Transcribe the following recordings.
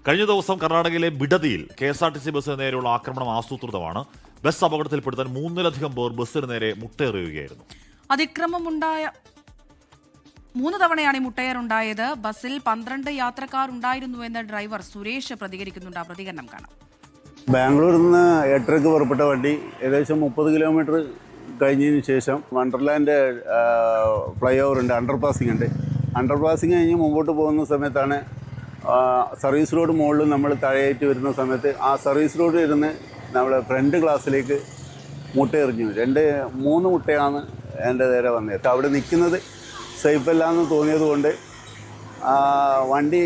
കഴിഞ്ഞ ദിവസം കർണാടകയിലെ ബിഡതിയിൽ KSRTC ബസ്സിന് നേരെയുള്ള ആക്രമണം ആസൂത്രിതമാണ്. ബസ് അപകടത്തിൽപ്പെടുത്താൻ 3-ലധികം പേർ ബസ്സിന് നേരെ മുട്ടയെറിയുകയായിരുന്നു. അതിക്രമമുണ്ടായ 3 തവണയാണ് മുട്ടയേറുണ്ടായത്. ബസ്സിൽ 12 യാത്രക്കാർ ഉണ്ടായിരുന്നുവെന്ന് ഡ്രൈവർ സുരേഷ് പ്രതികരിക്കുന്നുണ്ട്. ആ പ്രതികരണം കാണാം. ബാംഗ്ലൂരിൽ നിന്ന് 8:30 പുറപ്പെട്ട വണ്ടി ഏകദേശം 30 കിലോമീറ്റർ കഴിഞ്ഞതിന് ശേഷം വണ്ടർലാൻഡ് ഫ്ലൈ ഓവർ ഉണ്ട്, അണ്ടർപാസിംഗ് ഉണ്ട്. അണ്ടർപാസിംഗ് കഴിഞ്ഞ് മുമ്പോട്ട് പോകുന്ന സമയത്താണ് സർവീസ് റോഡ് മുകളിൽ നമ്മൾ താഴെയായിട്ട് വരുന്ന സമയത്ത് ആ സർവീസ് റോഡ് ഇരുന്ന് നമ്മുടെ ഫ്രണ്ട് ഗ്ലാസ്സിലേക്ക് മുട്ടയെറിഞ്ഞു. 3 മുട്ടയാണ് എൻ്റെ നേരെ വന്നത്. അവിടെ നിൽക്കുന്നത് സേഫല്ല എന്ന് തോന്നിയത് കൊണ്ട് വണ്ടി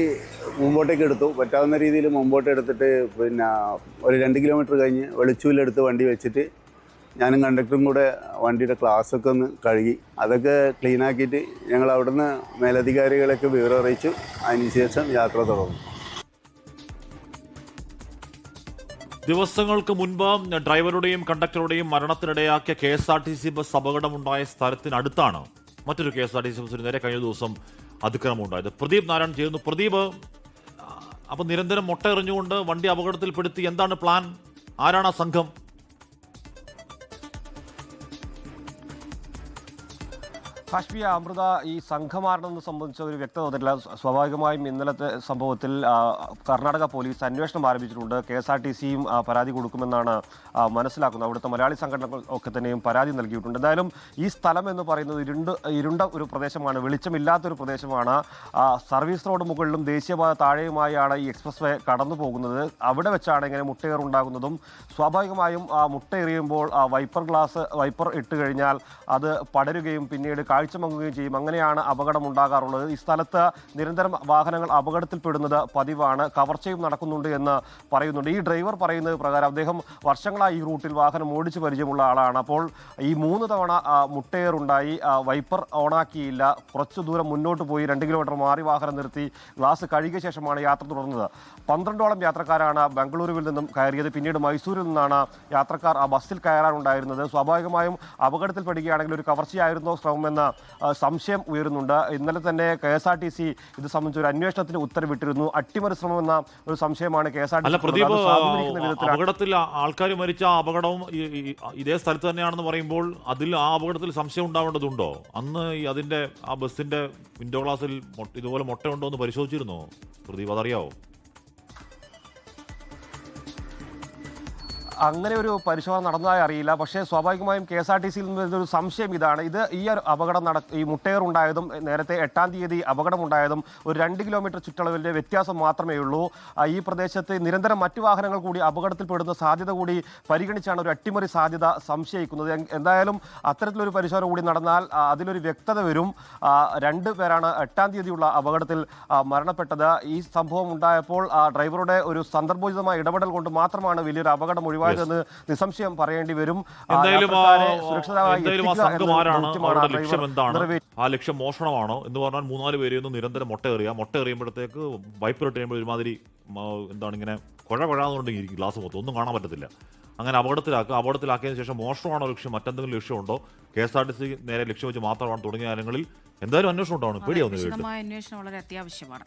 മുമ്പോട്ടേക്ക് എടുത്തു. പറ്റാവുന്ന രീതിയിൽ മുമ്പോട്ട് എടുത്തിട്ട് പിന്നെ ഒരു 2 കിലോമീറ്റർ കഴിഞ്ഞ് വെളിച്ചൂലെടുത്ത് വണ്ടി വെച്ചിട്ട് ഞാനും കണ്ടക്ടറും കൂടെ വണ്ടിയുടെ ഗ്ലാസ്സൊക്കെ ഒന്ന് കഴുകി അതൊക്കെ ക്ലീനാക്കിയിട്ട് ഞങ്ങൾ അവിടുന്ന് മേലധികാരികളൊക്കെ വിവരം അറിയിച്ചു. അതിനുശേഷം യാത്ര തുടർന്നു. ദിവസങ്ങൾക്ക് മുൻപ് ഡ്രൈവറുടെയും കണ്ടക്ടറുടെയും മരണത്തിനിടയാക്കിയ KSRTC ബസ് അപകടമുണ്ടായ സ്ഥലത്തിനടുത്താണ് മറ്റൊരു KSRTC ബസ്സിന് നേരെ കഴിഞ്ഞ ദിവസം അതിക്രമമുണ്ടായത്. പ്രദീപ് നാരായൺ ചെയ്യുന്നു. പ്രദീപ്, അപ്പം നിരന്തരം മുട്ട എറിഞ്ഞുകൊണ്ട് വണ്ടി അപകടത്തിൽപ്പെടുത്തി. എന്താണ് പ്ലാൻ? ആരാണ് ആ സംഘം? കാശ്മീർ അമൃത, ഈ സംഘമാരണമെന്ന് സംബന്ധിച്ച ഒരു വ്യക്തത വന്നിട്ടില്ല. സ്വാഭാവികമായും ഇന്നലത്തെ സംഭവത്തിൽ കർണാടക പോലീസ് അന്വേഷണം ആരംഭിച്ചിട്ടുണ്ട്. KSRTCയും പരാതി കൊടുക്കുമെന്നാണ് മനസ്സിലാക്കുന്നത്. അവിടുത്തെ മലയാളി സംഘടനകൾ ഒക്കെ തന്നെയും പരാതി നൽകിയിട്ടുണ്ട്. എന്തായാലും ഈ സ്ഥലം എന്ന് പറയുന്നത് ഇരുണ്ട ഒരു പ്രദേശമാണ്, വെളിച്ചമില്ലാത്തൊരു പ്രദേശമാണ്. സർവീസ് റോഡ് മുകളിലും ദേശീയപാത താഴെയുമായാണ് ഈ എക്സ്പ്രസ് വേ കടന്നു പോകുന്നത്. അവിടെ വെച്ചാണ് ഇങ്ങനെ മുട്ടയേറുണ്ടാകുന്നതും. സ്വാഭാവികമായും മുട്ടയെറിയുമ്പോൾ വൈപ്പർ ഇട്ട് കഴിഞ്ഞാൽ അത് പടരുകയും പിന്നീട് കാഴ്ച മങ്ങുകയും ചെയ്യും. അങ്ങനെയാണ് അപകടം ഉണ്ടാകാറുള്ളത്. ഈ സ്ഥലത്ത് നിരന്തരം വാഹനങ്ങൾ അപകടത്തിൽപ്പെടുന്നത് പതിവാണ്. കവർച്ചയും നടക്കുന്നുണ്ട് എന്ന് പറയുന്നുണ്ട്. ഈ ഡ്രൈവർ പറയുന്നത് പ്രകാരം അദ്ദേഹം വർഷങ്ങളായി ഈ റൂട്ടിൽ വാഹനം ഓടിച്ചു പരിചയമുള്ള ആളാണ്. അപ്പോൾ ഈ 3 തവണ മുട്ടയേറുണ്ടായി. വൈപ്പർ ഓണാക്കിയില്ല. കുറച്ചു ദൂരം മുന്നോട്ട് പോയി 2 കിലോമീറ്റർ മാറി വാഹനം നിർത്തി ഗ്ലാസ് കഴുകിയ ശേഷമാണ് യാത്ര തുടർന്നത്. 12ഓളം യാത്രക്കാരാണ് ബംഗളൂരുവിൽ നിന്നും കയറിയത്. പിന്നീട് മൈസൂരിൽ നിന്നാണ് യാത്രക്കാർ ആ ബസ്സിൽ കയറാനുണ്ടായിരുന്നത്. സ്വാഭാവികമായും അപകടത്തിൽപ്പെടുകയാണെങ്കിൽ ഒരു കവർച്ചയായിരുന്നോ ശ്രമമെന്ന സംശയം ഉയരുന്നുണ്ട്. ഇന്നലെ തന്നെ KSRTC ഇത് സംബന്ധിച്ച് ഒരു അന്വേഷണത്തിന് ഉത്തരവിട്ടിരുന്നു. അട്ടിമറി ശ്രമമെന്ന ഒരു സംശയമാണ് KSRTC. അപകടത്തിൽ ആൾക്കാർ മരിച്ച അപകടവും ഇതേ സ്ഥലത്ത് തന്നെയാണെന്ന് പറയുമ്പോൾ അതിൽ ആ അപകടത്തിൽ സംശയം ഉണ്ടാവേണ്ടതുണ്ടോ? അന്ന് അതിന്റെ ആ ബസ്സിന്റെ വിൻഡോ ഗ്ലാസിൽ ഇതുപോലെ മുട്ടയുണ്ടോ എന്ന് പരിശോധിച്ചിരുന്നോ പ്രദീപ്? അതറിയാവോ? അങ്ങനെ ഒരു പരിശോധന നടന്നതായി അറിയില്ല. പക്ഷേ സ്വാഭാവികമായും KSRTCയിൽ നിന്ന് വരുന്നൊരു സംശയം ഇതാണ്. ഈ ഒരു അപകടം ഈ മുട്ടയേറുണ്ടായതും നേരത്തെ 8-ാം തീയതി അപകടമുണ്ടായതും ഒരു 2 കിലോമീറ്റർ ചുറ്റളവിൻ്റെ വ്യത്യാസം മാത്രമേ ഉള്ളൂ. ഈ പ്രദേശത്ത് നിരന്തരം മറ്റു വാഹനങ്ങൾ കൂടി അപകടത്തിൽപ്പെടുന്ന സാധ്യത കൂടി പരിഗണിച്ചാണ് ഒരു അട്ടിമറി സാധ്യത സംശയിക്കുന്നത്. എന്തായാലും അത്തരത്തിലൊരു പരിശോധന കൂടി നടന്നാൽ അതിലൊരു വ്യക്തത വരും. 2 പേരാണ് 8-ാം തീയതിയുള്ള അപകടത്തിൽ മരണപ്പെട്ടത്. ഈ സംഭവം ഉണ്ടായപ്പോൾ ഡ്രൈവറുടെ ഒരു സന്ദർഭോചിതമായ ഇടപെടൽ കൊണ്ട് മാത്രമാണ് വലിയൊരു അപകടം ഒഴിവായത് എന്ന് നിസ്സംശയം പറയേണ്ടി വരും. ലക്ഷ്യം എന്താണ്? ആ ലക്ഷ്യം മോഷണമാണോ എന്ന് പറഞ്ഞാൽ 3-4 പേരെയൊന്നും നിരന്തരം മുട്ടയെറിയുമ്പോഴത്തേക്ക് വൈപ്പർ ഇട്ട് കഴിയുമ്പോൾ ഒരുമാതിരി എന്താണ് ഇങ്ങനെ കുഴകുഴാന്നുണ്ടെങ്കിൽ ഗ്ലാസ് മൊത്തം ഒന്നും കാണാൻ പറ്റത്തില്ല. അങ്ങനെ അപകടത്തിലാക്കിയതിനു ശേഷം മോഷണമാണോ ലക്ഷ്യം? മറ്റെന്തെങ്കിലും ലക്ഷ്യമുണ്ടോ? KSRTC നേരെ ലക്ഷ്യം വെച്ച് മാത്രമാണ് തുടങ്ങിയ കാര്യങ്ങളിൽ എന്തായാലും അന്വേഷണം ഉണ്ടാവണം. പേടിയാവുന്നു. അന്വേഷണം വളരെ അത്യാവശ്യമാണ്.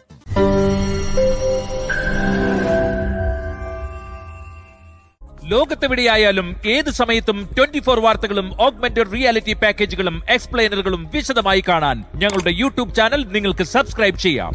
ലോകത്തെവിടെയായാലും ഏത് സമയത്തും 24 വാർത്തകളും ഓഗ്മെന്റഡ് റിയാലിറ്റി പാക്കേജുകളും എക്സ്പ്ലെയിനറുകളും വിശദമായി കാണാൻ ഞങ്ങളുടെ YouTube ചാനൽ നിങ്ങൾക്ക് സബ്സ്ക്രൈബ് ചെയ്യാം.